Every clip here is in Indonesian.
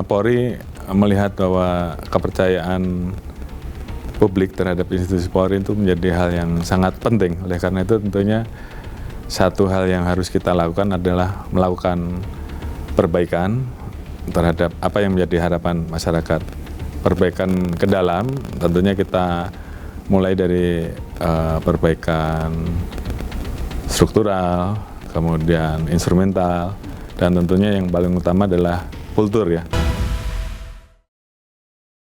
Polri melihat bahwa kepercayaan publik terhadap institusi Polri itu menjadi hal yang sangat penting. Oleh karena itu tentunya satu hal yang harus kita lakukan adalah melakukan perbaikan terhadap apa yang menjadi harapan masyarakat. Perbaikan ke dalam tentunya kita mulai dari perbaikan struktural, kemudian instrumental, dan tentunya yang paling utama adalah kultur ya.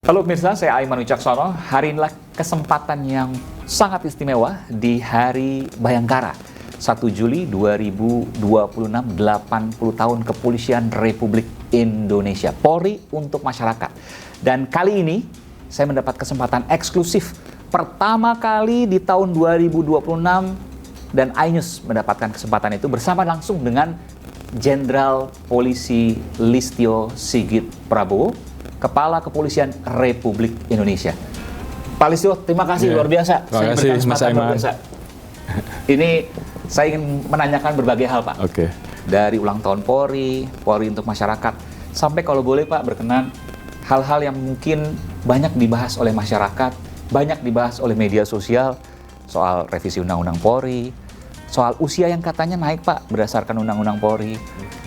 Halo pemirsa, saya Aiman Wicaksono. Hari inilah kesempatan yang sangat istimewa di Hari Bayangkara. 1 Juli 2026, 80 tahun Kepolisian Republik Indonesia. Polri untuk masyarakat. Dan kali ini saya mendapat kesempatan eksklusif pertama kali di tahun 2026 dan iNews mendapatkan kesempatan itu bersama langsung dengan Jenderal Polisi Listio Sigit Prabowo, Kepala Kepolisian Republik Indonesia. Pak Listio, terima kasih luar biasa. Terima kasih Mas Aiman. Ini saya ingin menanyakan berbagai hal, Pak. Oke. Dari ulang tahun Polri, Polri untuk masyarakat, sampai kalau boleh Pak berkenan hal-hal yang mungkin banyak dibahas oleh masyarakat, banyak dibahas oleh media sosial, soal revisi Undang-Undang Polri, soal usia yang katanya naik Pak berdasarkan Undang-Undang Polri,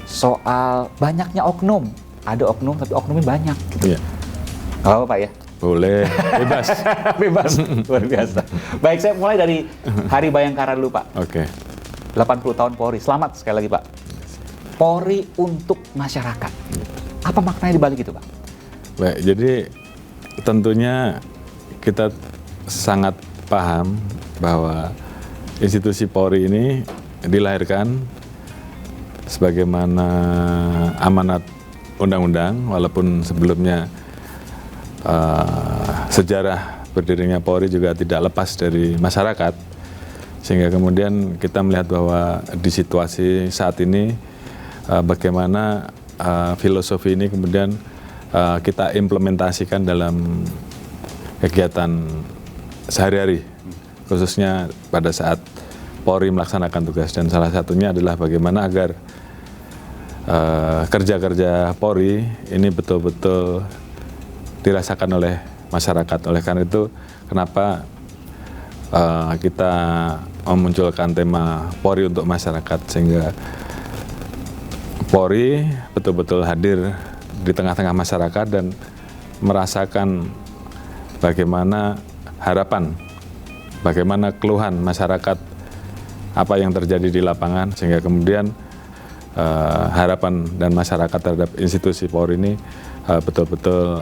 soal banyaknya oknum, ada oknum tapi oknumnya banyak gitu. Iya. Gak apa-apa Pak ya? Boleh, bebas. Bebas, luar biasa. Baik, saya mulai dari Hari Bayangkara dulu Pak. Oke. 80 tahun Polri, selamat sekali lagi Pak. Polri untuk masyarakat, apa maknanya dibalik itu Pak? Baik, jadi tentunya kita sangat paham bahwa institusi Polri ini dilahirkan sebagaimana amanat undang-undang, walaupun sebelumnya sejarah berdirinya Polri juga tidak lepas dari masyarakat, sehingga kemudian kita melihat bahwa di situasi saat ini bagaimana filosofi ini kemudian kita implementasikan dalam kegiatan sehari-hari, khususnya pada saat Polri melaksanakan tugas, dan salah satunya adalah bagaimana agar kerja-kerja Polri ini betul-betul dirasakan oleh masyarakat. Oleh karena itu, kenapa kita memunculkan tema Polri untuk masyarakat, sehingga Polri betul-betul hadir di tengah-tengah masyarakat dan merasakan bagaimana harapan, bagaimana keluhan masyarakat, apa yang terjadi di lapangan, sehingga kemudian harapan dan masyarakat terhadap institusi Polri ini betul-betul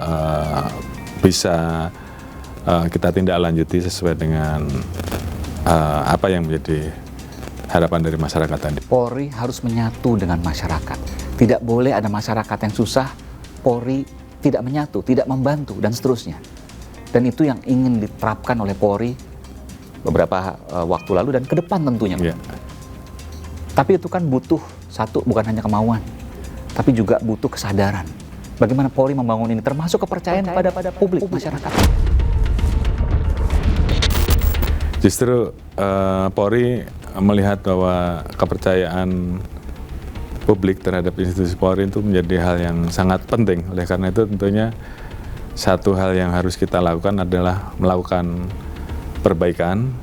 bisa kita tindak lanjuti sesuai dengan apa yang menjadi harapan dari masyarakat tadi. Polri harus menyatu dengan masyarakat. Tidak boleh ada masyarakat yang susah, Polri tidak menyatu, tidak membantu, dan seterusnya. Dan itu yang ingin diterapkan oleh Polri beberapa waktu lalu dan ke depan tentunya. Yeah. Tapi itu kan butuh satu, bukan hanya kemauan, tapi juga butuh kesadaran. Bagaimana Polri membangun ini, termasuk kepercayaan pada publik, masyarakat. Justru Polri melihat bahwa kepercayaan publik terhadap institusi Polri itu menjadi hal yang sangat penting. Oleh karena itu tentunya satu hal yang harus kita lakukan adalah melakukan perbaikan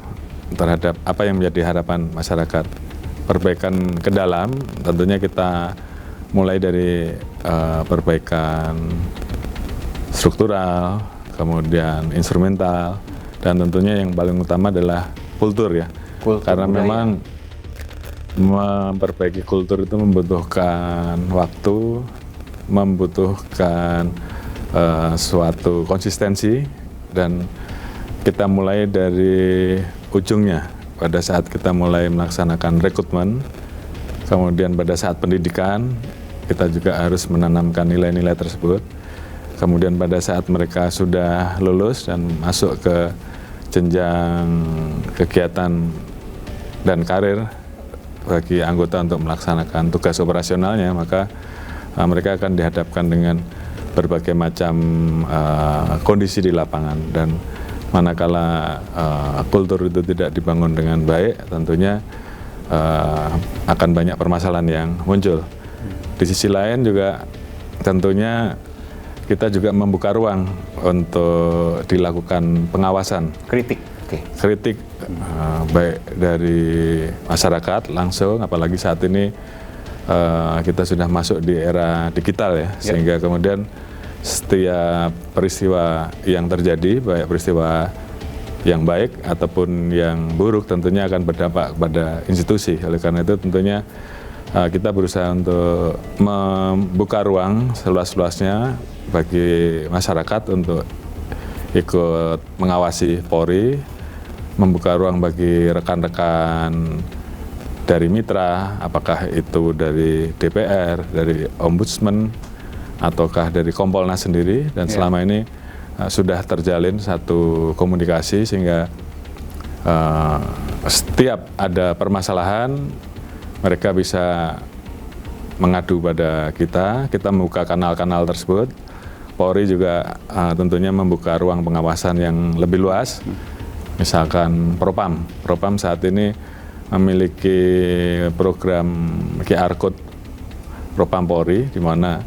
terhadap apa yang menjadi harapan masyarakat. Perbaikan ke dalam tentunya kita mulai dari perbaikan struktural, kemudian instrumental, dan tentunya yang paling utama adalah kultur ya. Karena budaya. Memang memperbaiki kultur itu membutuhkan waktu, membutuhkan suatu konsistensi, dan kita mulai dari ujungnya pada saat kita mulai melaksanakan rekrutmen, kemudian pada saat pendidikan kita juga harus menanamkan nilai-nilai tersebut, kemudian pada saat mereka sudah lulus dan masuk ke jenjang kegiatan dan karir bagi anggota untuk melaksanakan tugas operasionalnya, maka mereka akan dihadapkan dengan berbagai macam kondisi di lapangan, dan manakala kultur itu tidak dibangun dengan baik, tentunya akan banyak permasalahan yang muncul. Di sisi lain juga tentunya kita juga membuka ruang untuk dilakukan pengawasan. Kritik. Kritik baik dari masyarakat langsung, apalagi saat ini kita sudah masuk di era digital ya, sehingga kemudian setiap peristiwa yang terjadi, baik peristiwa yang baik ataupun yang buruk, tentunya akan berdampak pada institusi. Oleh karena itu tentunya kita berusaha untuk membuka ruang seluas-luasnya bagi masyarakat untuk ikut mengawasi Polri, membuka ruang bagi rekan-rekan dari mitra, apakah itu dari DPR, dari Ombudsman, ataukah dari Kompolnas sendiri, dan selama ini sudah terjalin satu komunikasi sehingga setiap ada permasalahan mereka bisa mengadu pada kita membuka kanal-kanal tersebut. Polri juga tentunya membuka ruang pengawasan yang lebih luas. Misalkan Propam saat ini memiliki program QR Code Propam Polri, di mana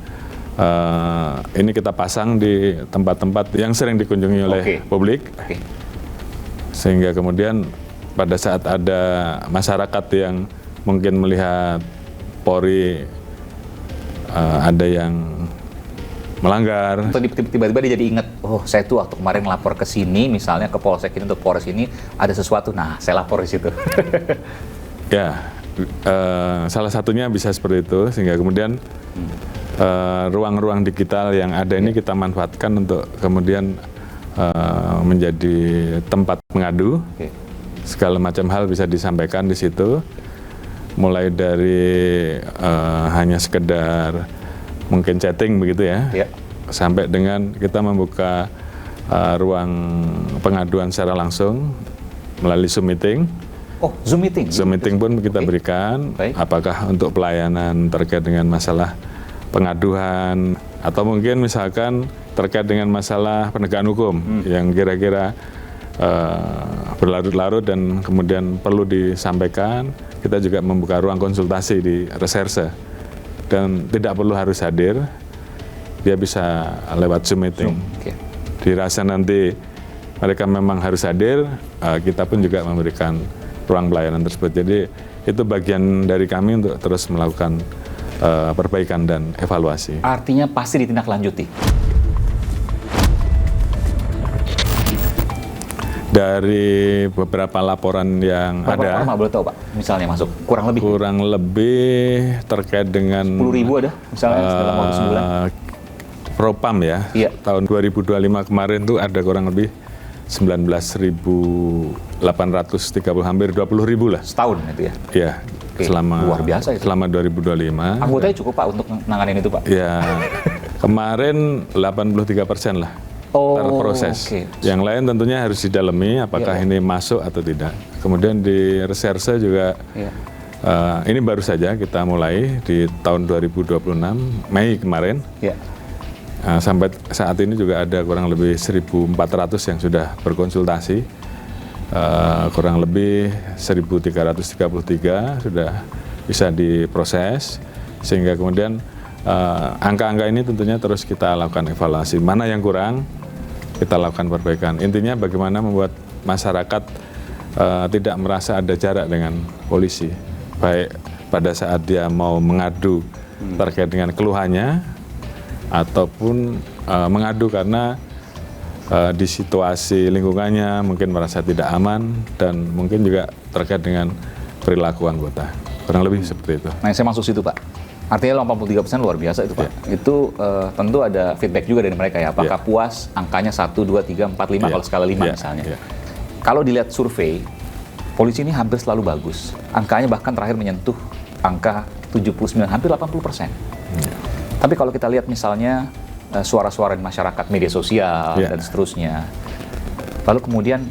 ini kita pasang di tempat-tempat yang sering dikunjungi oleh publik, sehingga kemudian pada saat ada masyarakat yang mungkin melihat Polri ada yang melanggar. Atau tiba-tiba dia jadi ingat, oh saya tuh waktu kemarin lapor ke sini, misalnya ke Polsek ini untuk Polres ini ada sesuatu, nah saya lapor di situ. Ya, salah satunya bisa seperti itu, sehingga kemudian ruang-ruang digital yang ada ini kita manfaatkan untuk kemudian menjadi tempat mengadu. Segala macam hal bisa disampaikan di situ, mulai dari hanya sekedar mungkin chatting begitu ya, sampai dengan kita membuka ruang pengaduan secara langsung melalui Zoom meeting. Oh, Zoom meeting? Zoom meeting pun kita berikan, apakah untuk pelayanan terkait dengan masalah pengaduan, atau mungkin misalkan terkait dengan masalah penegakan hukum yang kira-kira berlarut-larut dan kemudian perlu disampaikan. Kita juga membuka ruang konsultasi di reserse. Dan tidak perlu harus hadir, dia bisa lewat Zoom meeting. Dirasa nanti mereka memang harus hadir, kita pun juga memberikan ruang pelayanan tersebut. Jadi itu bagian dari kami untuk terus melakukan perbaikan dan evaluasi. Artinya pasti ditindaklanjuti? Dari beberapa laporan yang ada. Berapa boleh tahu Pak? Misalnya masuk kurang lebih? Kurang lebih terkait dengan 10.000 ada misalnya dalam waktu sebulan? Propam ya, tahun 2025 kemarin tuh ada kurang lebih 19.830, hampir 20.000 lah. Setahun itu ya? Iya, luar biasa itu. Selama 2025. Anggotanya cukup Pak untuk nanganin itu Pak? Ya, kemarin 83% lah terproses. Yang lain tentunya harus didalami apakah ini masuk atau tidak. Kemudian di reserse juga ini baru saja kita mulai di tahun 2026 Mei kemarin. Sampai saat ini juga ada kurang lebih 1.400 yang sudah berkonsultasi, kurang lebih 1.333 sudah bisa diproses, sehingga kemudian angka-angka ini tentunya terus kita lakukan evaluasi, mana yang kurang kita lakukan perbaikan. Intinya bagaimana membuat masyarakat tidak merasa ada jarak dengan polisi, baik pada saat dia mau mengadu terkait dengan keluhannya, ataupun mengadu karena di situasi lingkungannya mungkin merasa tidak aman, dan mungkin juga terkait dengan perilaku anggota. Kurang lebih seperti itu. Nah, saya masuk situ Pak. Artinya 83% luar biasa itu Pak. Itu tentu ada feedback juga dari mereka ya. Apakah puas angkanya 1, 2, 3, 4, 5 kalau skala 5 misalnya. Kalau dilihat survei, polisi ini hampir selalu bagus. Angkanya bahkan terakhir menyentuh angka 79, hampir 80%. Tapi kalau kita lihat misalnya suara-suara di masyarakat, media sosial dan seterusnya, lalu kemudian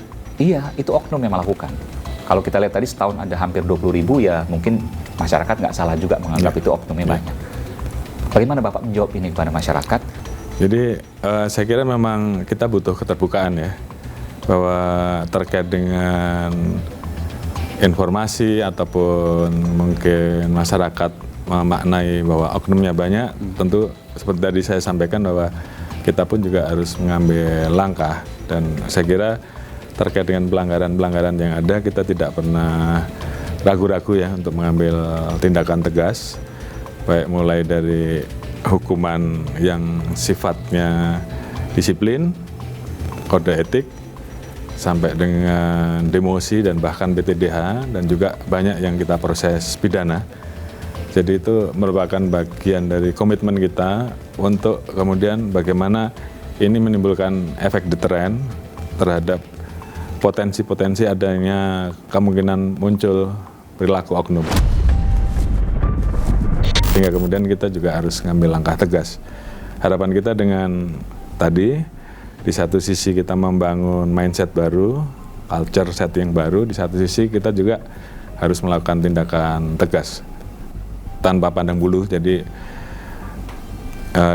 itu oknum yang melakukan. Kalau kita lihat tadi setahun ada hampir 20.000, ya mungkin masyarakat nggak salah juga menganggap itu oknumnya banyak. Bagaimana Bapak menjawab ini kepada masyarakat? Jadi saya kira memang kita butuh keterbukaan ya, bahwa terkait dengan informasi ataupun mungkin masyarakat memaknai bahwa oknumnya banyak, tentu seperti tadi saya sampaikan bahwa kita pun juga harus mengambil langkah, dan saya kira terkait dengan pelanggaran-pelanggaran yang ada, kita tidak pernah ragu-ragu ya untuk mengambil tindakan tegas, baik mulai dari hukuman yang sifatnya disiplin, kode etik, sampai dengan demosi dan bahkan PTDH, dan juga banyak yang kita proses pidana. Jadi itu merupakan bagian dari komitmen kita untuk kemudian bagaimana ini menimbulkan efek deteren terhadap potensi-potensi adanya kemungkinan muncul perilaku oknum. Sehingga kemudian kita juga harus ngambil langkah tegas. Harapan kita dengan tadi, di satu sisi kita membangun mindset baru, culture set yang baru, di satu sisi kita juga harus melakukan tindakan tegas tanpa pandang bulu. Jadi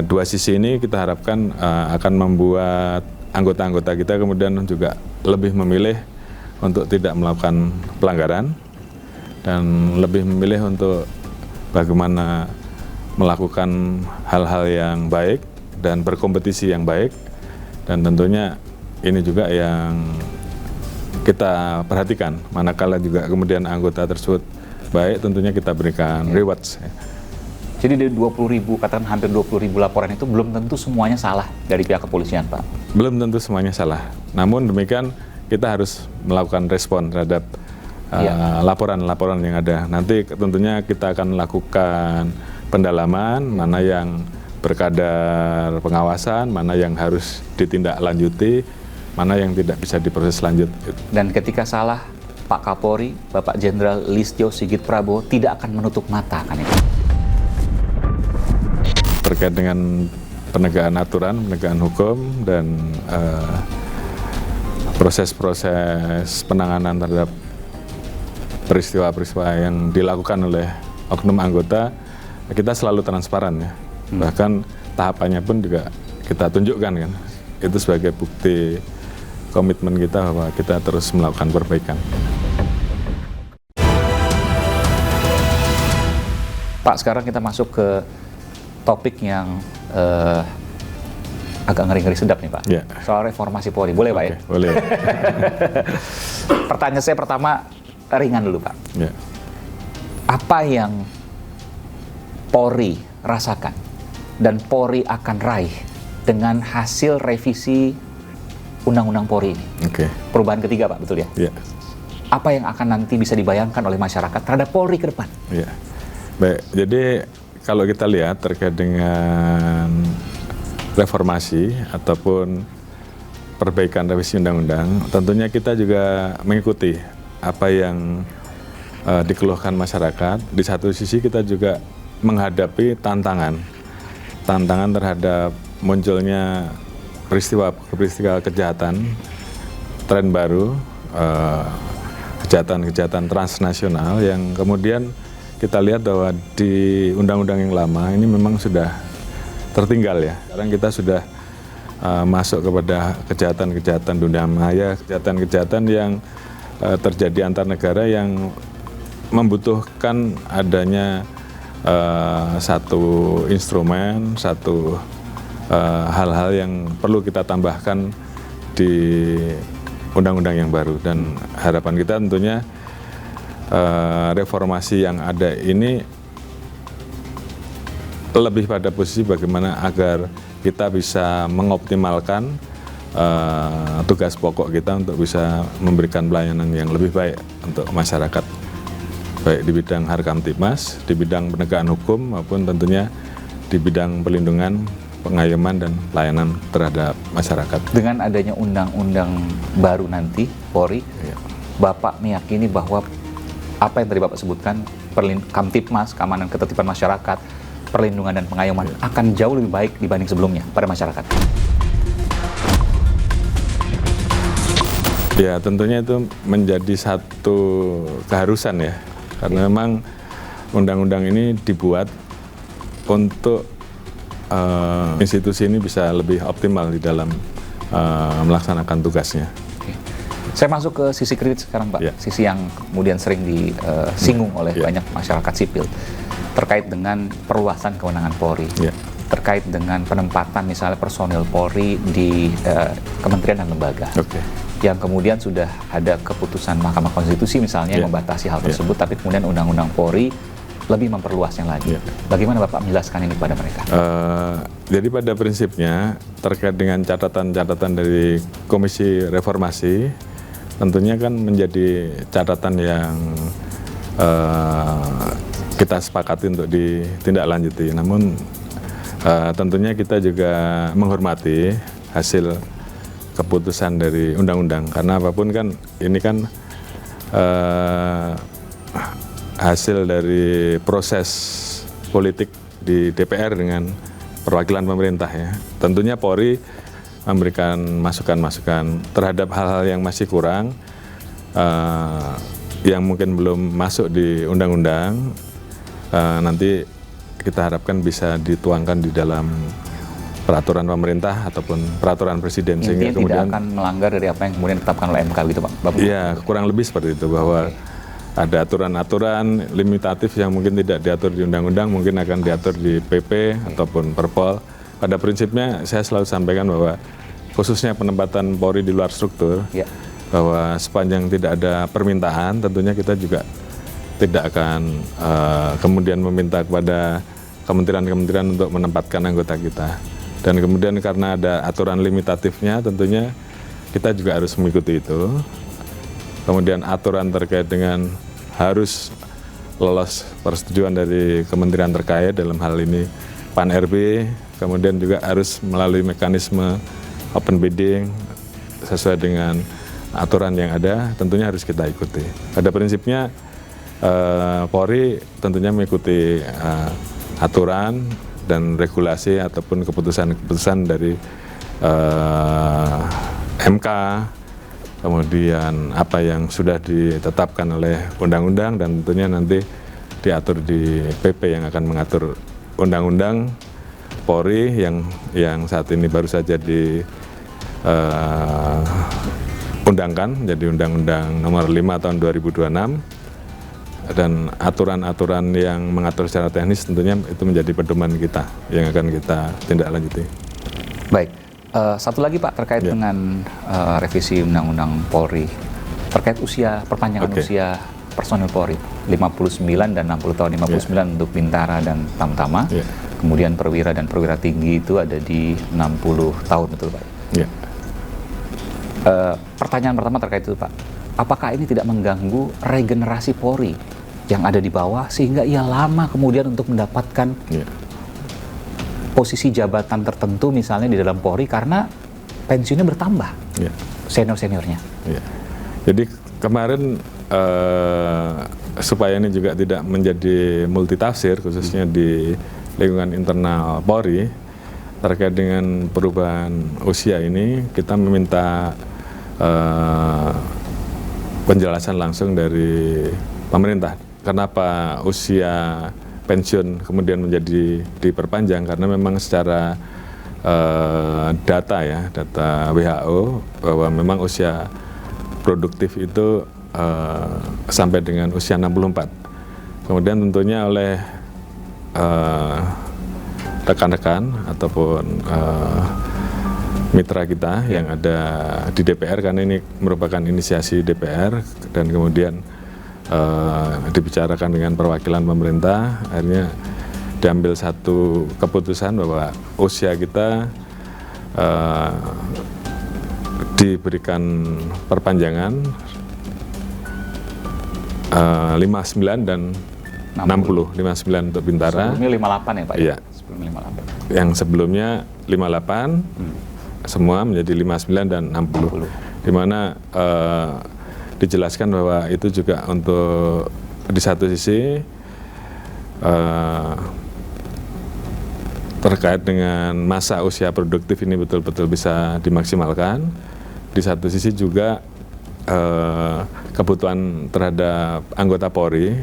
dua sisi ini kita harapkan akan membuat anggota-anggota kita kemudian juga lebih memilih untuk tidak melakukan pelanggaran dan lebih memilih untuk bagaimana melakukan hal-hal yang baik dan berkompetisi yang baik. Dan tentunya ini juga yang kita perhatikan, manakala juga kemudian anggota tersebut baik, tentunya kita berikan rewards. Jadi dari 20.000, katakan hampir 20.000 laporan itu belum tentu semuanya salah dari pihak kepolisian, Pak? Belum tentu semuanya salah. Namun demikian kita harus melakukan respon terhadap laporan-laporan yang ada. Nanti tentunya kita akan melakukan pendalaman, mana yang berkadar pengawasan, mana yang harus ditindaklanjuti, mana yang tidak bisa diproses lanjut. Dan ketika salah, Pak Kapolri, Bapak Jenderal Listio Sigit Prabowo tidak akan menutup mata, kan itu? Terkait dengan penegakan aturan, penegakan hukum, dan proses-proses penanganan terhadap peristiwa-peristiwa yang dilakukan oleh oknum anggota, kita selalu transparan ya. Bahkan tahapannya pun juga kita tunjukkan kan. Itu sebagai bukti komitmen kita bahwa kita terus melakukan perbaikan. Pak, sekarang kita masuk ke topik yang agak ngeri-ngeri sedap nih, Pak. Yeah. Soal reformasi Polri. Boleh, Pak, ya? Boleh. Pertanyaan saya pertama, ringan dulu, Pak. Yeah. Apa yang Polri rasakan dan Polri akan raih dengan hasil revisi Undang-Undang Polri ini? Perubahan ketiga, Pak, betul ya? Yeah. Apa yang akan nanti bisa dibayangkan oleh masyarakat terhadap Polri ke depan? Yeah. Baik, jadi kalau kita lihat terkait dengan reformasi ataupun perbaikan revisi undang-undang, tentunya kita juga mengikuti apa yang dikeluhkan masyarakat. Di satu sisi kita juga menghadapi tantangan terhadap munculnya peristiwa kejahatan, tren baru, kejahatan transnasional yang kemudian kita lihat bahwa di undang-undang yang lama ini memang sudah tertinggal ya. Sekarang kita sudah masuk kepada kejahatan-kejahatan dunia maya, kejahatan-kejahatan yang terjadi antar negara yang membutuhkan adanya satu instrumen, satu hal-hal yang perlu kita tambahkan di undang-undang yang baru. Dan harapan kita tentunya reformasi yang ada ini lebih pada posisi bagaimana agar kita bisa mengoptimalkan tugas pokok kita untuk bisa memberikan pelayanan yang lebih baik untuk masyarakat, baik di bidang Harkamtibmas, di bidang penegakan hukum, maupun tentunya di bidang perlindungan, pengayoman, dan pelayanan terhadap masyarakat. Dengan adanya undang-undang baru nanti, Polri, Bapak meyakini bahwa apa yang tadi Bapak sebutkan, Kamtibmas, keamanan ketertiban masyarakat, perlindungan dan pengayoman akan jauh lebih baik dibanding sebelumnya pada masyarakat? Ya, tentunya itu menjadi satu keharusan ya, karena memang undang-undang ini dibuat untuk institusi ini bisa lebih optimal di dalam melaksanakan tugasnya. Saya masuk ke sisi kritis sekarang, Pak. Ya. Sisi yang kemudian sering disinggung oleh banyak masyarakat sipil terkait dengan perluasan kewenangan Polri. Ya. terkait dengan penempatan misalnya personil Polri di kementerian dan lembaga. Yang kemudian sudah ada keputusan Mahkamah Konstitusi misalnya yang membatasi hal tersebut, tapi kemudian Undang-Undang Polri lebih memperluasnya lagi. Bagaimana Bapak menjelaskan ini kepada mereka? Jadi pada prinsipnya terkait dengan catatan-catatan dari Komisi Reformasi, tentunya kan menjadi catatan yang kita sepakati untuk ditindaklanjuti. Namun tentunya kita juga menghormati hasil keputusan dari undang-undang, karena apapun kan ini kan hasil dari proses politik di DPR dengan perwakilan pemerintah ya. Tentunya Polri memberikan masukan-masukan terhadap hal-hal yang masih kurang, yang mungkin belum masuk di undang-undang, nanti kita harapkan bisa dituangkan di dalam peraturan pemerintah ataupun peraturan presiden. Sehingga kemudian tidak akan melanggar dari apa yang kemudian ditetapkan oleh MK gitu Pak? Iya, kurang lebih seperti itu, bahwa ada aturan-aturan limitatif yang mungkin tidak diatur di undang-undang, mungkin akan diatur di PP ataupun Perpol. Pada prinsipnya saya selalu sampaikan bahwa khususnya penempatan Polri di luar struktur, bahwa sepanjang tidak ada permintaan, tentunya kita juga tidak akan kemudian meminta kepada kementerian-kementerian untuk menempatkan anggota kita. Dan kemudian karena ada aturan limitatifnya, tentunya kita juga harus mengikuti itu. Kemudian aturan terkait dengan harus lolos persetujuan dari kementerian terkait, dalam hal ini Pan-RB, kemudian juga harus melalui mekanisme open bidding sesuai dengan aturan yang ada, tentunya harus kita ikuti. Pada prinsipnya Polri tentunya mengikuti aturan dan regulasi ataupun keputusan-keputusan dari MK, kemudian apa yang sudah ditetapkan oleh undang-undang, dan tentunya nanti diatur di PP yang akan mengatur undang-undang Polri yang saat ini baru saja diundangkan jadi Undang-Undang Nomor 5 Tahun 2026, dan aturan-aturan yang mengatur secara teknis tentunya itu menjadi pedoman kita yang akan kita tindak lanjuti. Baik. Satu lagi Pak, terkait dengan revisi Undang-Undang Polri, terkait perpanjangan usia personil Polri, 59 dan 60 tahun, 59 untuk Bintara dan Tamtama, kemudian perwira dan perwira tinggi itu ada di 60 tahun, betul Pak? Pertanyaan pertama terkait itu Pak, apakah ini tidak mengganggu regenerasi Polri yang ada di bawah, sehingga ia lama kemudian untuk mendapatkan posisi jabatan tertentu misalnya di dalam Polri karena pensiunnya bertambah, senior-seniornya. Jadi kemarin supaya ini juga tidak menjadi multitafsir, khususnya di lingkungan internal Polri, terkait dengan perubahan usia ini, kita meminta penjelasan langsung dari pemerintah. Kenapa usia pensiun kemudian menjadi diperpanjang, karena memang secara data WHO bahwa memang usia produktif itu sampai dengan usia 64. Kemudian tentunya oleh rekan-rekan ataupun mitra kita yang ada di DPR, karena ini merupakan inisiasi DPR dan kemudian dibicarakan dengan perwakilan pemerintah, akhirnya diambil satu keputusan bahwa usia kita diberikan perpanjangan 59 dan 60. 59 untuk Bintara. Sebelumnya 58 ya Pak? Iya. Sebelumnya 58. Yang sebelumnya 58, semua menjadi 59 dan 60. Di mana dijelaskan bahwa itu juga untuk di satu sisi terkait dengan masa usia produktif ini betul-betul bisa dimaksimalkan. Di satu sisi juga kebutuhan terhadap anggota Polri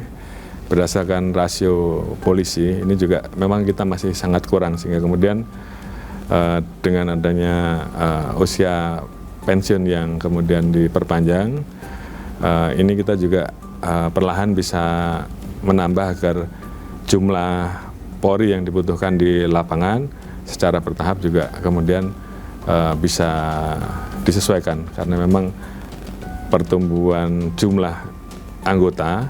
berdasarkan rasio polisi ini juga memang kita masih sangat kurang, sehingga kemudian dengan adanya usia pensiun yang kemudian diperpanjang, ini kita juga perlahan bisa menambah agar jumlah Polri yang dibutuhkan di lapangan secara bertahap juga kemudian bisa disesuaikan karena memang pertumbuhan jumlah anggota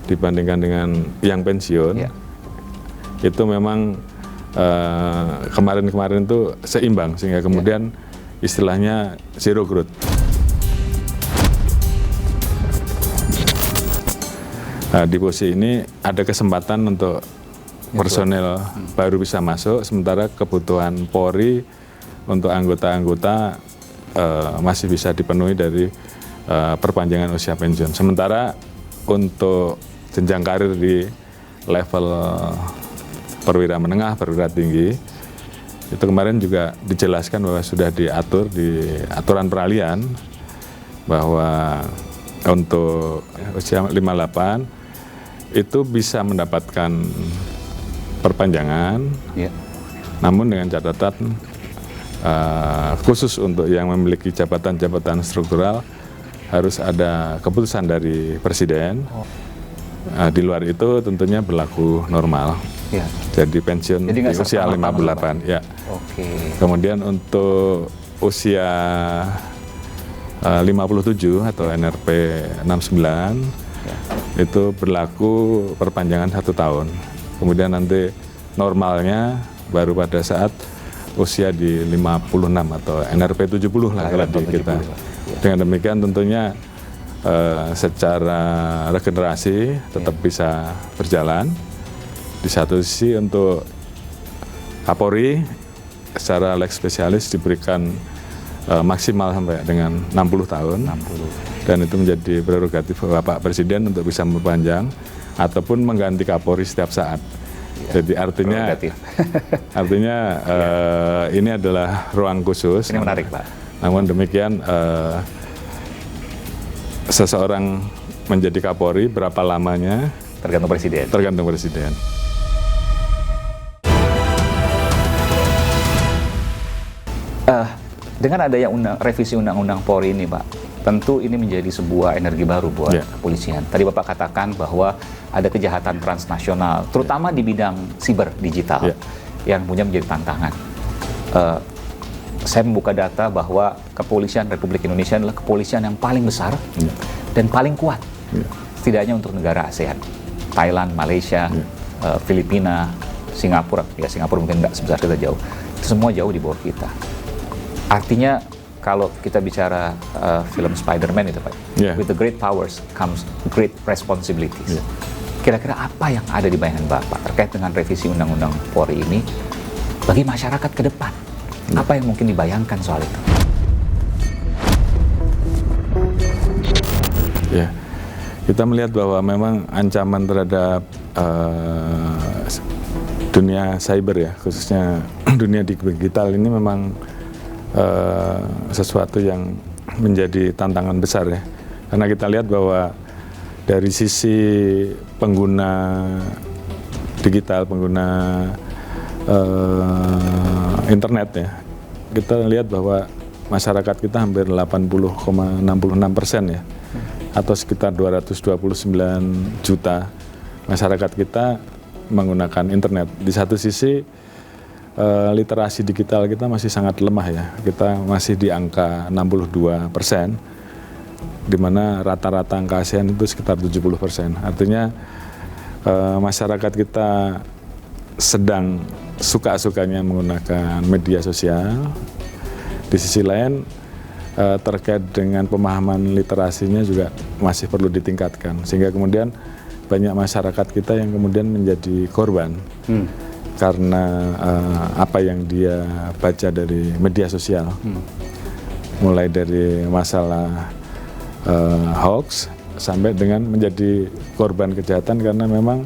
dibandingkan dengan yang pensiun itu memang kemarin-kemarin itu seimbang sehingga kemudian istilahnya zero growth. Nah, di posisi ini ada kesempatan untuk personel baru bisa masuk, sementara kebutuhan Polri untuk anggota-anggota masih bisa dipenuhi dari perpanjangan usia pensiun. Sementara untuk jenjang karir di level perwira menengah, perwira tinggi, itu kemarin juga dijelaskan bahwa sudah diatur di aturan peralihan bahwa untuk usia 58 itu bisa mendapatkan perpanjangan, namun dengan catatan khusus untuk yang memiliki jabatan-jabatan struktural harus ada keputusan dari Presiden. Di luar itu tentunya berlaku normal. Jadi pensiun di usia 58. Kemudian untuk usia 57 atau NRP 69 itu berlaku perpanjangan 1 tahun. Kemudian nanti normalnya baru pada saat usia di 56 atau NRP 70 lah kalau di kita. Dengan demikian tentunya secara regenerasi tetap bisa berjalan. Di satu sisi untuk Kapolri secara leg spesialis diberikan maksimal sampai dengan 60 tahun. Dan itu menjadi prerogatif Bapak Presiden untuk bisa memperpanjang ataupun mengganti Kapolri setiap saat. Jadi artinya ini adalah ruang khusus. Ini menarik, Pak. Namun demikian seseorang menjadi Kapolri berapa lamanya tergantung Presiden. Tergantung Presiden. Dengan adanya revisi Undang-Undang Polri ini, Pak, tentu ini menjadi sebuah energi baru buat kepolisian. Tadi Bapak katakan bahwa ada kejahatan transnasional, terutama di bidang siber digital, yang punya menjadi tantangan. Saya membuka data bahwa kepolisian Republik Indonesia adalah kepolisian yang paling besar dan paling kuat, setidaknya untuk negara ASEAN, Thailand, Malaysia, Filipina, Singapura. Ya, Singapura mungkin nggak sebesar kita jauh. Itu semua jauh di bawah kita. Artinya kalau kita bicara film Spider-Man itu, Pak, with the great powers comes great responsibilities. Kira-kira apa yang ada di bayangan Bapak terkait dengan revisi Undang-Undang Polri ini bagi masyarakat ke depan? Apa yang mungkin dibayangkan soal itu? Ya, kita melihat bahwa memang ancaman terhadap dunia cyber ya, khususnya dunia digital ini memang sesuatu yang menjadi tantangan besar ya, karena kita lihat bahwa dari sisi pengguna digital, pengguna internet ya, kita lihat bahwa masyarakat kita hampir 80,66% ya, atau sekitar 229 juta masyarakat kita menggunakan internet. Di satu sisi literasi digital kita masih sangat lemah ya, kita masih di angka 62%, di mana rata-rata angka ASEAN itu sekitar 70%. Artinya masyarakat kita sedang suka-sukanya menggunakan media sosial. Di sisi lain terkait dengan pemahaman literasinya juga masih perlu ditingkatkan, sehingga kemudian banyak masyarakat kita yang kemudian menjadi korban karena apa yang dia baca dari media sosial, mulai dari masalah hoax sampai dengan menjadi korban kejahatan, karena memang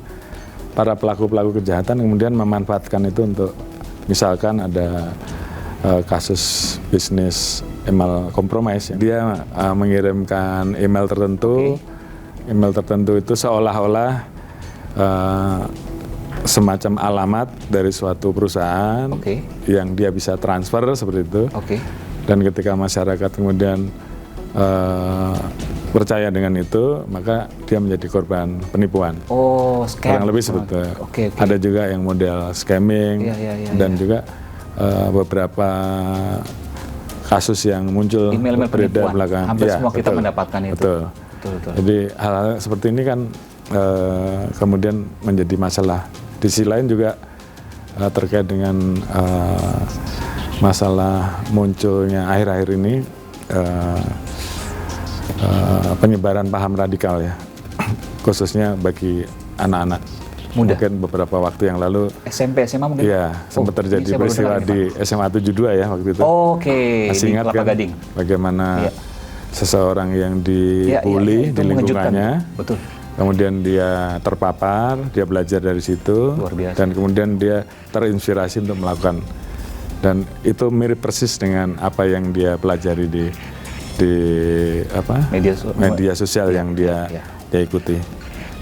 para pelaku-pelaku kejahatan kemudian memanfaatkan itu untuk, misalkan ada kasus bisnis email compromise, dia mengirimkan email tertentu, email tertentu itu seolah-olah semacam alamat dari suatu perusahaan yang dia bisa transfer seperti itu. Dan ketika masyarakat kemudian percaya dengan itu, maka dia menjadi korban penipuan. Scam. Kurang lebih seperti itu. Ada juga yang model scamming dan juga beberapa kasus yang muncul email-email beredar penipuan. belakang. Hampir Ya, semua kita betul, mendapatkan itu. Betul. Jadi hal-hal seperti ini kan kemudian menjadi masalah. Di sisi lain juga terkait dengan masalah munculnya akhir-akhir ini penyebaran paham radikal ya, khususnya bagi anak-anak. Muda. Mungkin beberapa waktu yang lalu SMP, SMA mungkin? Iya, sempat terjadi ini saya baru peristiwa dengar ini, di SMA 72 ya waktu itu. Oke, Masih di ingat Kelapa kan Gading. bagaimana Iya. seseorang yang Iya, dibully itu di mengejutkan. lingkungannya, Betul. kemudian dia terpapar, dia belajar dari situ, Luar biasa. dan kemudian dia terinspirasi untuk melakukan, dan itu mirip persis dengan apa yang dia pelajari di media sosial yang dia ikuti.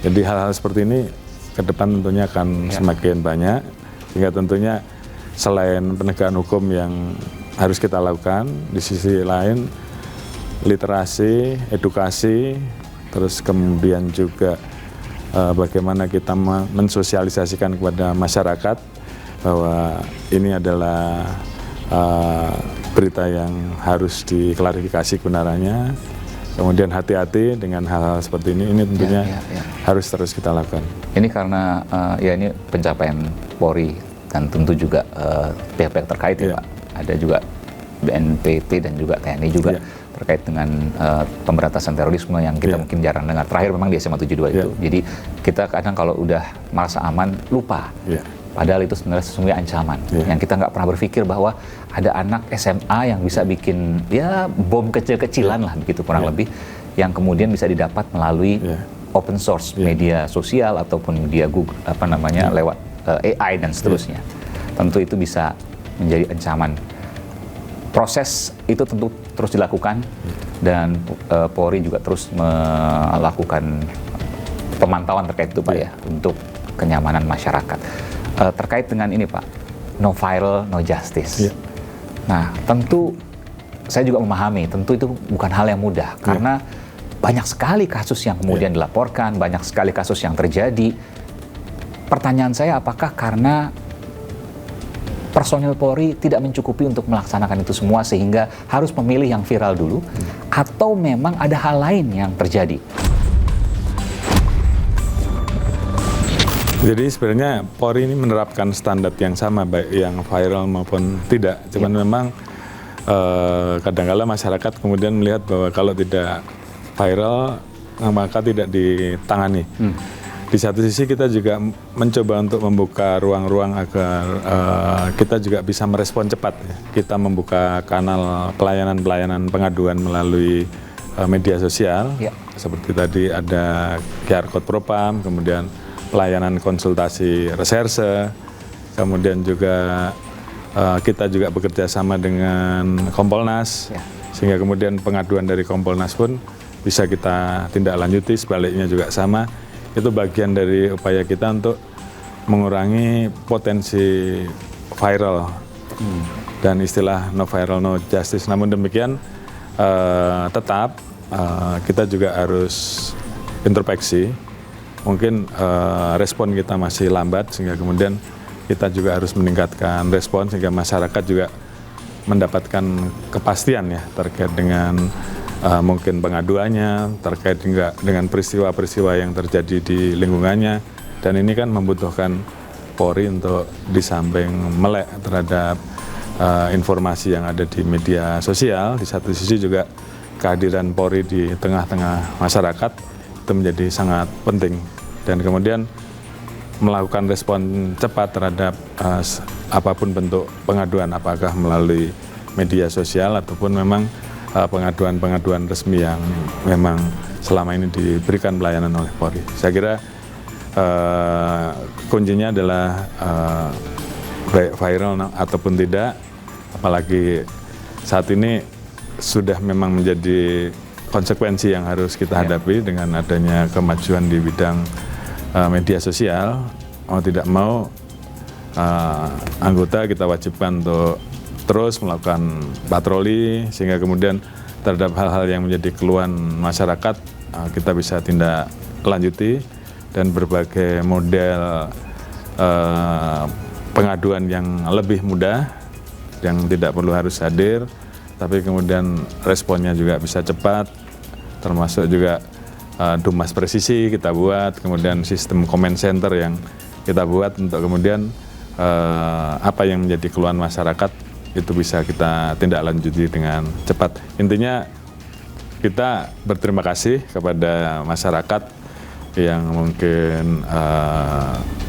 Jadi hal-hal seperti ini ke depan tentunya akan semakin banyak, sehingga tentunya selain penegakan hukum yang harus kita lakukan, di sisi lain literasi, edukasi, terus kemudian juga bagaimana kita mensosialisasikan kepada masyarakat bahwa ini adalah berita yang harus diklarifikasi kebenarannya. Kemudian hati-hati dengan hal-hal seperti ini tentunya harus terus kita lakukan. Ini karena ya ini pencapaian Polri dan tentu juga pihak-pihak terkait ya Pak. Ada juga BNPT dan juga TNI juga terkait dengan pemberantasan terorisme yang kita mungkin jarang dengar. Terakhir memang di SMA 72 itu. Jadi kita kadang kalau udah merasa aman lupa. Padahal itu sebenarnya sesungguhnya ancaman. Yang kita nggak pernah berpikir bahwa ada anak SMA yang bisa bikin ya bom kecil-kecilan lah begitu kurang lebih, yang kemudian bisa didapat melalui open source media sosial ataupun media Google lewat AI dan seterusnya. Tentu itu bisa menjadi ancaman. Proses itu tentu terus dilakukan dan Polri juga terus melakukan pemantauan terkait itu Pak ya untuk kenyamanan masyarakat. Terkait dengan ini Pak, no viral, no justice. Nah, tentu saya juga memahami, tentu itu bukan hal yang mudah karena banyak sekali kasus yang kemudian dilaporkan, banyak sekali kasus yang terjadi. Pertanyaan saya, apakah karena personil Polri tidak mencukupi untuk melaksanakan itu semua sehingga harus memilih yang viral dulu, atau memang ada hal lain yang terjadi? Jadi sebenarnya Polri ini menerapkan standar yang sama baik yang viral maupun tidak. Cuman memang kadang-kala masyarakat kemudian melihat bahwa kalau tidak viral maka tidak ditangani. Di satu sisi kita juga mencoba untuk membuka ruang-ruang agar kita juga bisa merespon cepat. Kita membuka kanal pelayanan pengaduan melalui media sosial. Seperti tadi ada QR Code Propam, kemudian pelayanan konsultasi reserse, kemudian juga kita juga bekerja sama dengan Kompolnas, sehingga kemudian pengaduan dari Kompolnas pun bisa kita tindak lanjuti, sebaliknya juga sama. Itu bagian dari upaya kita untuk mengurangi potensi viral dan istilah no viral no justice. Namun demikian tetap kita juga harus introspeksi. Mungkin respon kita masih lambat sehingga kemudian kita juga harus meningkatkan respon sehingga masyarakat juga mendapatkan kepastian ya terkait dengan mungkin pengaduannya, terkait juga dengan peristiwa-peristiwa yang terjadi di lingkungannya, dan ini kan membutuhkan Polri untuk di samping melek terhadap informasi yang ada di media sosial, di satu sisi juga kehadiran Polri di tengah-tengah masyarakat itu menjadi sangat penting, dan kemudian melakukan respon cepat terhadap apapun bentuk pengaduan, apakah melalui media sosial ataupun memang pengaduan-pengaduan resmi yang memang selama ini diberikan pelayanan oleh Polri. Saya kira kuncinya adalah baik viral ataupun tidak, apalagi saat ini sudah memang menjadi konsekuensi yang harus kita hadapi dengan adanya kemajuan di bidang media sosial. Mau tidak mau anggota kita wajibkan untuk terus melakukan patroli sehingga kemudian terhadap hal-hal yang menjadi keluhan masyarakat kita bisa tindak lanjuti, dan berbagai model pengaduan yang lebih mudah yang tidak perlu harus hadir, tapi kemudian responnya juga bisa cepat, termasuk juga Dumas presisi kita buat, kemudian sistem comment center yang kita buat untuk kemudian apa yang menjadi keluhan masyarakat itu bisa kita tindak lanjuti dengan cepat. Intinya kita berterima kasih kepada masyarakat yang mungkin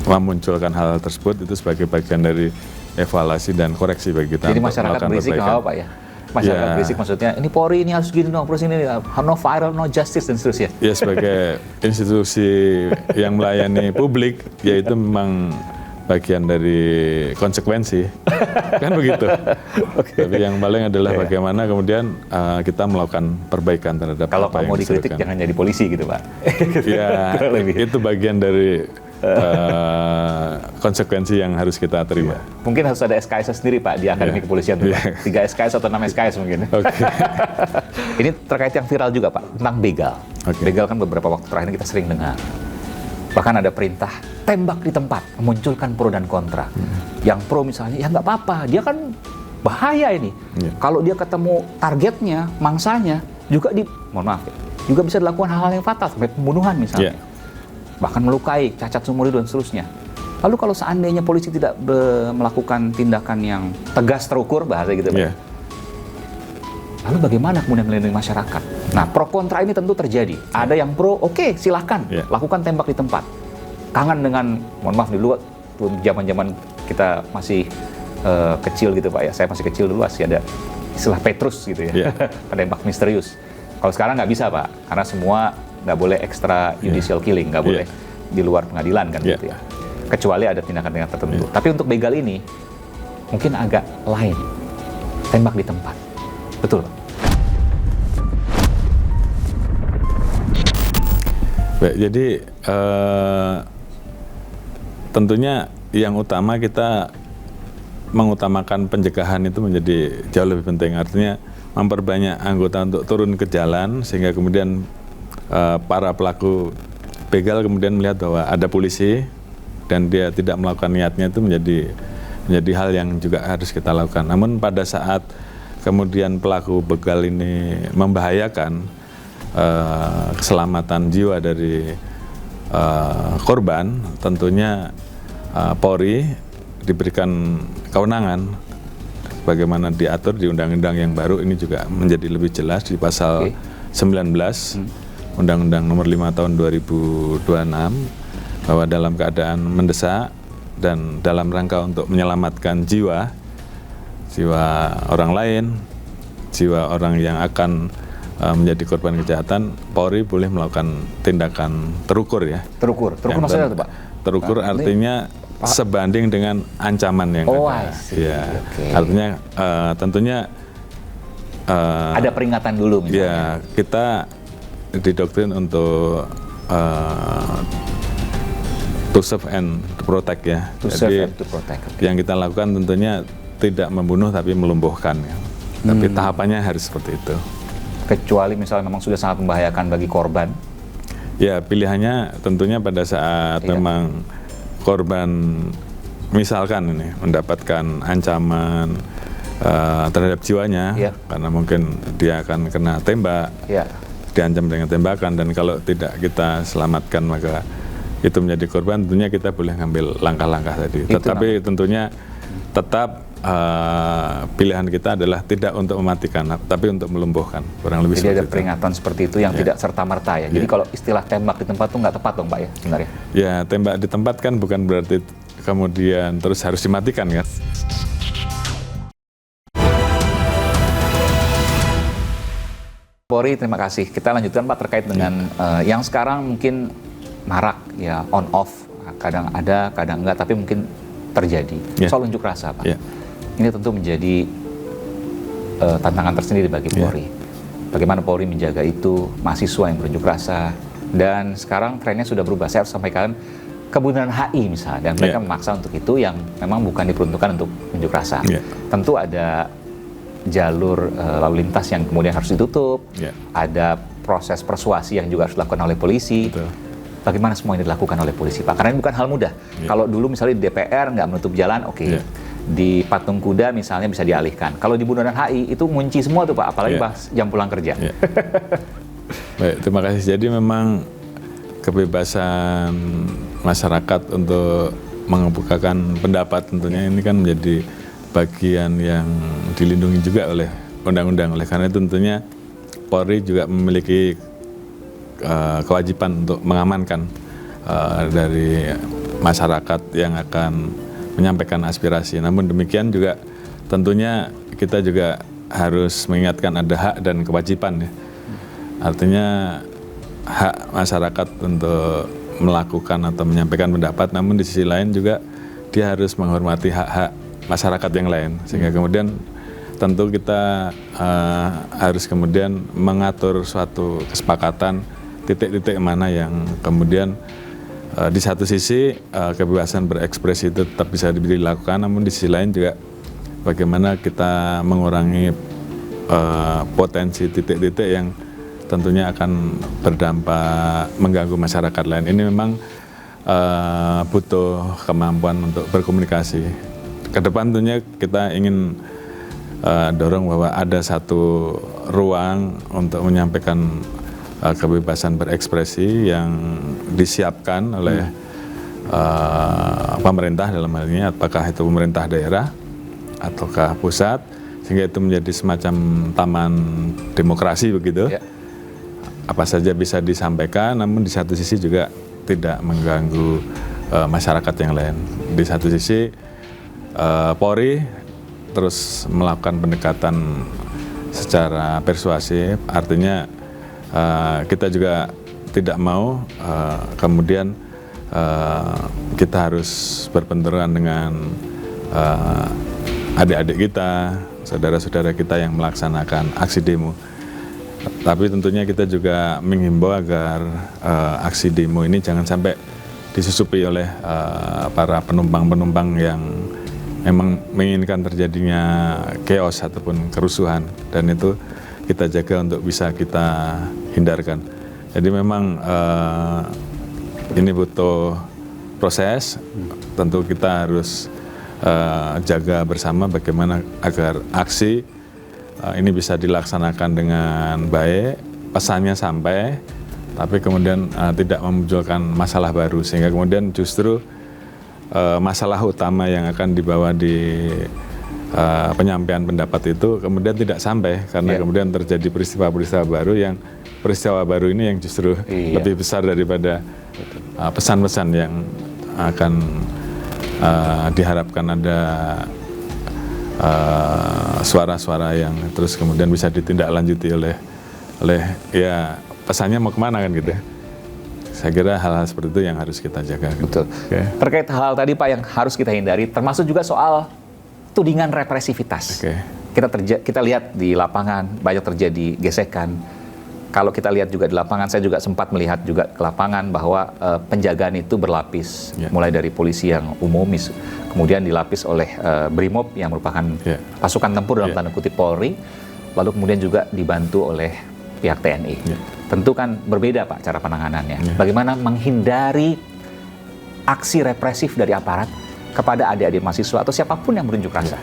memunculkan hal tersebut itu sebagai bagian dari evaluasi dan koreksi bagi kita. Jadi masyarakat berisik nggak apa Pak ya? Masyarakat berisik maksudnya ini Polri ini harus gini dong, terus ini no viral, no justice dan seterusnya. Ya sebagai institusi yang melayani publik, yaitu memang bagian dari konsekuensi, kan begitu. Tapi yang paling adalah bagaimana kemudian kita melakukan perbaikan terhadap kalau apa mau dikritik jangan jadi polisi gitu Pak. Ya itu bagian dari konsekuensi yang harus kita terima. Mungkin harus ada SKS sendiri Pak di Akademi Kepolisian tuh, Pak. 3 SKS atau 6 SKS mungkin. Ini terkait yang viral juga Pak, tentang begal. Begal kan beberapa waktu terakhir kita sering dengar. Bahkan ada perintah tembak di tempat, memunculkan pro dan kontra. Yang pro misalnya, ya nggak apa-apa, dia kan bahaya ini. Kalau dia ketemu targetnya, mangsanya, juga mohon maaf, juga bisa dilakukan hal-hal yang fatal, sampai pembunuhan misalnya. Bahkan melukai, cacat seumur hidup dan seterusnya. Lalu kalau seandainya polisi tidak melakukan tindakan yang tegas terukur, bahasa gitu Pak. Lalu bagaimana kemudian melindungi masyarakat? Nah, pro kontra ini tentu terjadi. Ada yang pro, oke, silahkan lakukan tembak di tempat. Kangen dengan, mohon maaf dulu, zaman-zaman kita masih kecil gitu Pak ya. Saya masih kecil dulu, masih ada istilah Petrus gitu ya, penembak misterius. Kalau sekarang nggak bisa Pak, karena semua nggak boleh extra judicial killing, nggak boleh di luar pengadilan kan gitu ya. Kecuali ada tindakan-tindakan tertentu. Tapi untuk begal ini mungkin agak lain, tembak di tempat. Betul Pak? Baik, jadi tentunya yang utama kita mengutamakan pencegahan itu menjadi jauh lebih penting. Artinya memperbanyak anggota untuk turun ke jalan sehingga kemudian para pelaku begal kemudian melihat bahwa ada polisi dan dia tidak melakukan niatnya, itu menjadi hal yang juga harus kita lakukan. Namun pada saat kemudian pelaku begal ini membahayakan keselamatan jiwa dari korban, tentunya Polri diberikan kewenangan bagaimana diatur di undang-undang yang baru ini juga menjadi lebih jelas di pasal 19 Undang-Undang Nomor 5 Tahun 2026 bahwa dalam keadaan mendesak dan dalam rangka untuk menyelamatkan jiwa orang lain, jiwa orang yang akan menjadi korban kejahatan, Polri boleh melakukan tindakan terukur ya. Terukur maksudnya itu Pak? Terukur artinya sebanding dengan ancaman yang ada. Artinya tentunya ada peringatan dulu misalnya. Ya, kita didoktrin untuk to serve and to protect ya. Jadi yang kita lakukan tentunya tidak membunuh tapi melumpuhkan ya. Tapi tahapannya harus seperti itu. Kecuali misalnya memang sudah sangat membahayakan bagi korban. Ya, pilihannya tentunya pada saat memang korban misalkan ini mendapatkan ancaman terhadap jiwanya, karena mungkin dia akan kena tembak, diancam dengan tembakan, dan kalau tidak kita selamatkan maka itu menjadi korban, tentunya kita boleh ngambil langkah-langkah tadi. Tetapi tentunya tetap pilihan kita adalah tidak untuk mematikan, tapi untuk melumpuhkan, kurang lebih. Jadi ada peringatan seperti itu yang tidak serta-merta ya. Jadi kalau istilah tembak di tempat itu nggak tepat dong Pak ya sebenarnya? Ya, tembak di tempat kan bukan berarti kemudian terus harus dimatikan kan. Polri, terima kasih. Kita lanjutkan Pak terkait dengan yang sekarang mungkin marak ya, on off, kadang ada, kadang enggak, tapi mungkin terjadi soal unjuk rasa Pak. Ini tentu menjadi tantangan tersendiri bagi Polri. Bagaimana Polri menjaga itu, mahasiswa yang berunjuk rasa, dan sekarang trennya sudah berubah. Saya harus sampaikan kebenaran HI misalnya, dan mereka memaksa untuk itu yang memang bukan diperuntukkan untuk unjuk rasa. Tentu ada jalur lalu lintas yang kemudian harus ditutup, ada proses persuasi yang juga harus dilakukan oleh polisi. Bagaimana semua ini dilakukan oleh polisi Pak? Karena ini bukan hal mudah. Kalau dulu misalnya di DPR nggak menutup jalan, Di patung kuda misalnya bisa dialihkan. Kalau di Bundaran HI itu ngunci semua tuh Pak, apalagi pas jam pulang kerja. Baik, terima kasih. Jadi memang kebebasan masyarakat untuk mengemukakan pendapat tentunya ini kan menjadi bagian yang dilindungi juga oleh undang-undang. Oleh karena itu tentunya Polri juga memiliki kewajiban untuk mengamankan dari masyarakat yang akan menyampaikan aspirasi. Namun demikian juga tentunya kita juga harus mengingatkan ada hak dan kewajiban ya. Artinya hak masyarakat untuk melakukan atau menyampaikan pendapat, namun di sisi lain juga dia harus menghormati hak-hak masyarakat yang lain. Sehingga kemudian tentu kita harus kemudian mengatur suatu kesepakatan titik-titik mana yang kemudian di satu sisi kebebasan berekspresi itu tetap bisa dilakukan, namun di sisi lain juga bagaimana kita mengurangi potensi titik-titik yang tentunya akan berdampak mengganggu masyarakat lain. Ini memang butuh kemampuan untuk berkomunikasi. Ke depan tentunya kita ingin dorong bahwa ada satu ruang untuk menyampaikan kebebasan berekspresi yang disiapkan oleh pemerintah dalam hal ini, apakah itu pemerintah daerah ataukah pusat, sehingga itu menjadi semacam taman demokrasi begitu. Ya. Apa saja bisa disampaikan, namun di satu sisi juga tidak mengganggu masyarakat yang lain. Di satu sisi Polri terus melakukan pendekatan secara persuasif, artinya kita juga tidak mau kemudian kita harus berbenturan dengan adik-adik kita, saudara-saudara kita yang melaksanakan aksi demo. Tapi tentunya kita juga menghimbau agar aksi demo ini jangan sampai disusupi oleh para penumpang-penumpang yang memang menginginkan terjadinya chaos ataupun kerusuhan, dan itu kita jaga untuk bisa kita hindarkan. Jadi memang ini butuh proses, tentu kita harus jaga bersama bagaimana agar aksi ini bisa dilaksanakan dengan baik, pesannya sampai, tapi kemudian tidak memunculkan masalah baru, sehingga kemudian justru masalah utama yang akan dibawa di penyampaian pendapat itu kemudian tidak sampai, karena kemudian terjadi peristiwa-peristiwa baru yang peristiwa baru ini yang justru lebih besar daripada pesan-pesan yang akan diharapkan ada suara-suara yang terus kemudian bisa ditindaklanjuti oleh ya pesannya mau kemana kan gitu. Saya kira hal-hal seperti itu yang harus kita jaga. Betul. Okay. Terkait hal tadi Pak yang harus kita hindari, termasuk juga soal tudingan represivitas. Okay. Kita lihat di lapangan banyak terjadi gesekan. Kalau kita lihat juga di lapangan, saya juga sempat melihat juga ke lapangan bahwa penjagaan itu berlapis, mulai dari polisi yang umum, kemudian dilapis oleh Brimob yang merupakan pasukan tempur dalam tanda kutip Polri, lalu kemudian juga dibantu oleh pihak TNI. Tentu kan berbeda Pak cara penanganannya. Bagaimana menghindari aksi represif dari aparat kepada adik-adik mahasiswa atau siapapun yang berunjuk rasa.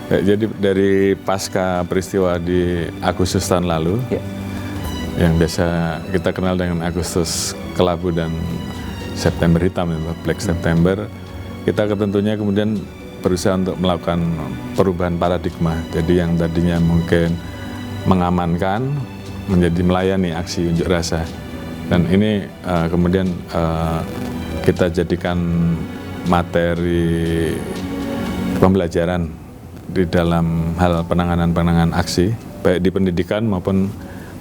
Jadi dari pasca peristiwa di Agustus tahun lalu, yang biasa kita kenal dengan Agustus Kelabu dan September Hitam, Black September, kita tentunya kemudian berusaha untuk melakukan perubahan paradigma. Jadi yang tadinya mungkin mengamankan menjadi melayani aksi unjuk rasa, dan ini kemudian kita jadikan materi pembelajaran di dalam hal penanganan aksi, baik di pendidikan maupun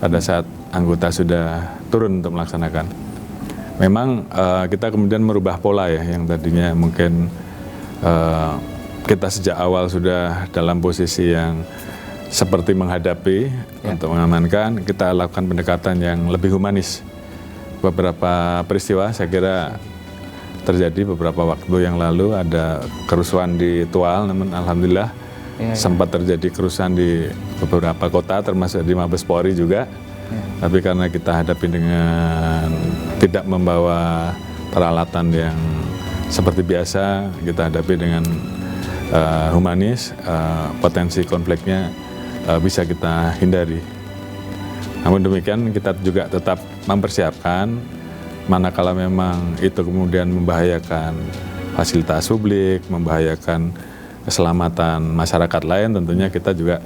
pada saat anggota sudah turun untuk melaksanakan. Memang kita kemudian merubah pola ya, yang tadinya mungkin kita sejak awal sudah dalam posisi yang seperti menghadapi untuk mengamankan, kita lakukan pendekatan yang lebih humanis. Beberapa peristiwa saya kira terjadi beberapa waktu yang lalu, ada kerusuhan di Tual, namun alhamdulillah sempat terjadi kerusuhan di beberapa kota termasuk di Mabes Polri juga. Tapi karena kita hadapi dengan tidak membawa peralatan yang seperti biasa, kita hadapi dengan humanis, potensi konfliknya bisa kita hindari. Namun demikian kita juga tetap mempersiapkan manakala memang itu kemudian membahayakan fasilitas publik, membahayakan keselamatan masyarakat lain, tentunya kita juga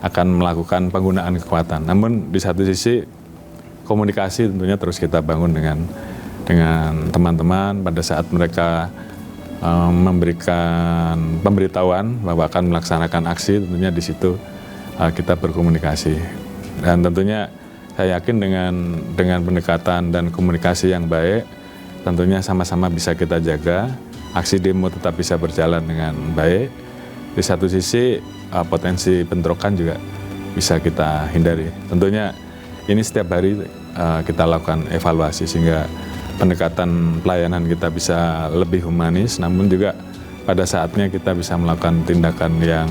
akan melakukan penggunaan kekuatan. Namun di satu sisi komunikasi tentunya terus kita bangun dengan teman-teman pada saat mereka memberikan pemberitahuan bahwa akan melaksanakan aksi, tentunya di situ kita berkomunikasi. Dan tentunya saya yakin dengan pendekatan dan komunikasi yang baik, tentunya sama-sama bisa kita jaga, aksi demo tetap bisa berjalan dengan baik. Di satu sisi potensi bentrokan juga bisa kita hindari. Tentunya ini setiap hari kita lakukan evaluasi sehingga pendekatan pelayanan kita bisa lebih humanis, namun juga pada saatnya kita bisa melakukan tindakan yang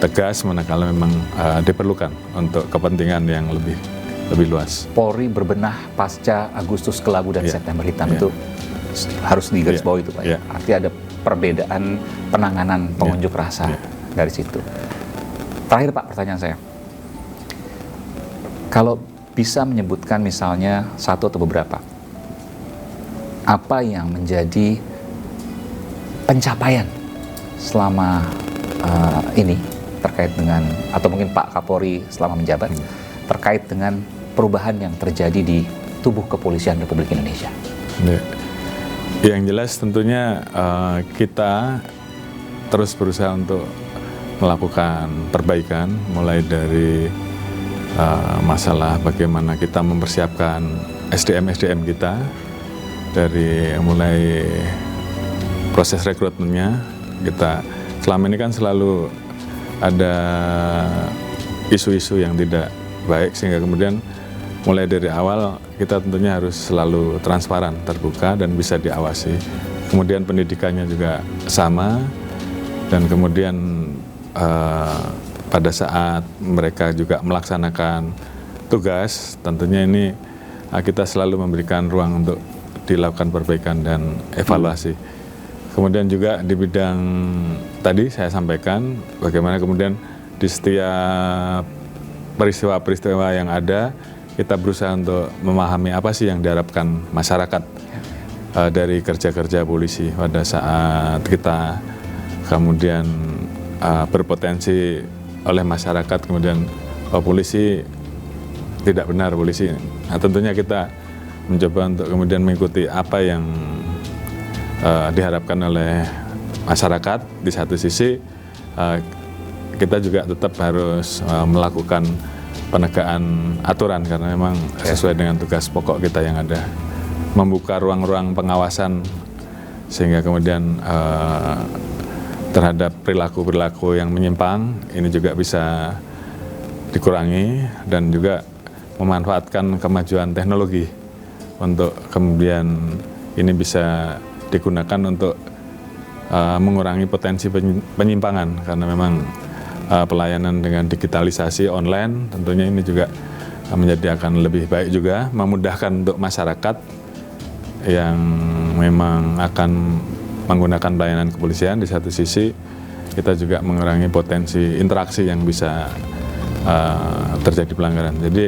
tegas manakala memang diperlukan untuk kepentingan yang lebih luas. Polri berbenah pasca Agustus Kelabu dan September Hitam itu harus digarisbawahi itu Pak. Artinya ada perbedaan penanganan pengunjuk rasa dari situ. Terakhir Pak, pertanyaan saya, kalau bisa menyebutkan misalnya satu atau beberapa, apa yang menjadi pencapaian selama ini terkait dengan, atau mungkin Pak Kapolri selama menjabat, terkait dengan perubahan yang terjadi di tubuh kepolisian Republik Indonesia? Yang jelas tentunya kita terus berusaha untuk melakukan perbaikan, mulai dari masalah bagaimana kita mempersiapkan SDM kita, dari mulai proses rekrutmennya. Kita selama ini kan selalu ada isu-isu yang tidak baik, sehingga kemudian mulai dari awal kita tentunya harus selalu transparan, terbuka, dan bisa diawasi. Kemudian pendidikannya juga sama, dan kemudian pada saat mereka juga melaksanakan tugas, tentunya ini kita selalu memberikan ruang untuk dilakukan perbaikan dan evaluasi. Kemudian juga di bidang tadi saya sampaikan bagaimana kemudian di setiap peristiwa-peristiwa yang ada kita berusaha untuk memahami apa sih yang diharapkan masyarakat dari kerja-kerja polisi pada saat kita kemudian berpotensi oleh masyarakat kemudian polisi tidak benar polisi. Nah, tentunya kita mencoba untuk kemudian mengikuti apa yang diharapkan oleh masyarakat. Di satu sisi kita juga tetap harus melakukan penegakan aturan karena memang sesuai dengan tugas pokok kita yang ada, membuka ruang-ruang pengawasan sehingga kemudian terhadap perilaku-perilaku yang menyimpang ini juga bisa dikurangi, dan juga memanfaatkan kemajuan teknologi untuk kemudian ini bisa digunakan untuk mengurangi potensi penyimpangan, karena memang pelayanan dengan digitalisasi online tentunya ini juga menjadi akan lebih baik juga, memudahkan untuk masyarakat yang memang akan menggunakan pelayanan kepolisian. Di satu sisi kita juga mengurangi potensi interaksi yang bisa terjadi pelanggaran. Jadi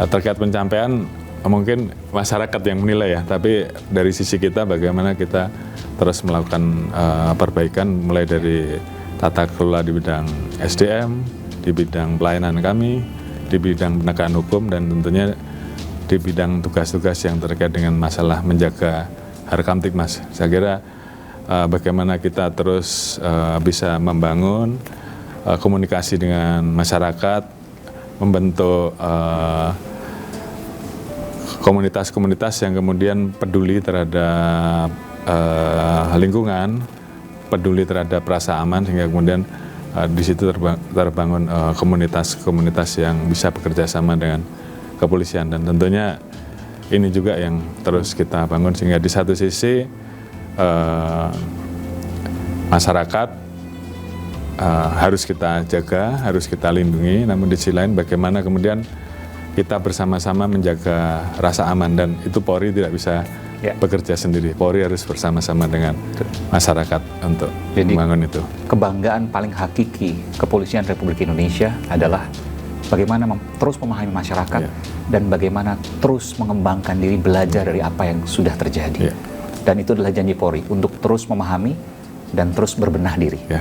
terkait pencapaian mungkin masyarakat yang menilai ya, tapi dari sisi kita bagaimana kita terus melakukan perbaikan mulai dari tata kelola di bidang SDM, di bidang pelayanan kami, di bidang penegakan hukum, dan tentunya di bidang tugas-tugas yang terkait dengan masalah menjaga Harkamtibmas. Saya kira bagaimana kita terus bisa membangun komunikasi dengan masyarakat, membentuk komunitas-komunitas yang kemudian peduli terhadap lingkungan, peduli terhadap rasa aman, sehingga kemudian di situ terbangun komunitas-komunitas yang bisa bekerja sama dengan kepolisian. Dan tentunya ini juga yang terus kita bangun, sehingga di satu sisi masyarakat harus kita jaga, harus kita lindungi, namun di sisi lain bagaimana kemudian kita bersama-sama menjaga rasa aman, dan itu Polri tidak bisa Ya. bekerja sendiri. Polri harus bersama-sama dengan masyarakat untuk Jadi, membangun itu. Kebanggaan paling hakiki Kepolisian Republik Indonesia adalah bagaimana terus memahami masyarakat dan bagaimana terus mengembangkan diri, belajar dari apa yang sudah terjadi. Dan itu adalah janji Polri untuk terus memahami dan terus berbenah diri. Ya.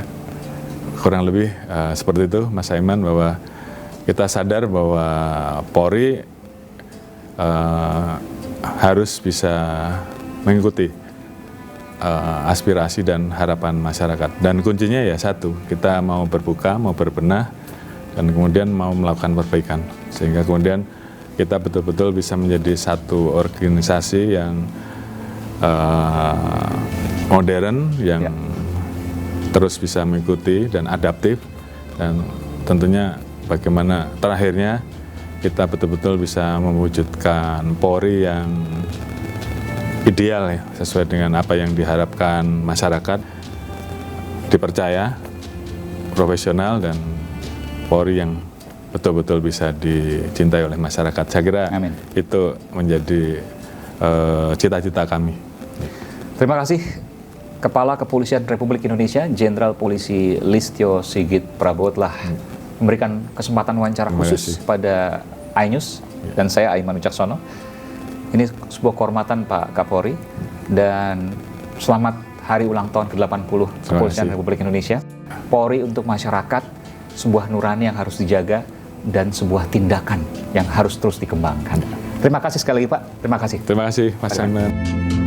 Kurang lebih seperti itu, Mas Aiman, bahwa kita sadar bahwa Polri harus bisa mengikuti aspirasi dan harapan masyarakat. Dan kuncinya ya satu, kita mau berbuka, mau berbenah, dan kemudian mau melakukan perbaikan. Sehingga kemudian kita betul-betul bisa menjadi satu organisasi yang modern, yang terus bisa mengikuti dan adaptif, dan tentunya bagaimana terakhirnya kita betul-betul bisa mewujudkan Polri yang ideal ya, sesuai dengan apa yang diharapkan masyarakat, dipercaya, profesional, dan Polri yang betul-betul bisa dicintai oleh masyarakat. Saya kira Amin. Itu menjadi cita-cita kami. Terima kasih Kepala Kepolisian Republik Indonesia, Jenderal Polisi Listio Sigit Prabowo telah memberikan kesempatan wawancara khusus pada iNews dan saya Aiman Wicaksono. Ini sebuah kehormatan Pak Kapolri dan selamat hari ulang tahun ke-80 Kepolisian Republik Indonesia. Polri untuk masyarakat, sebuah nurani yang harus dijaga dan sebuah tindakan yang harus terus dikembangkan. Terima kasih sekali lagi Pak. Terima kasih. Terima kasih Mas Aiman.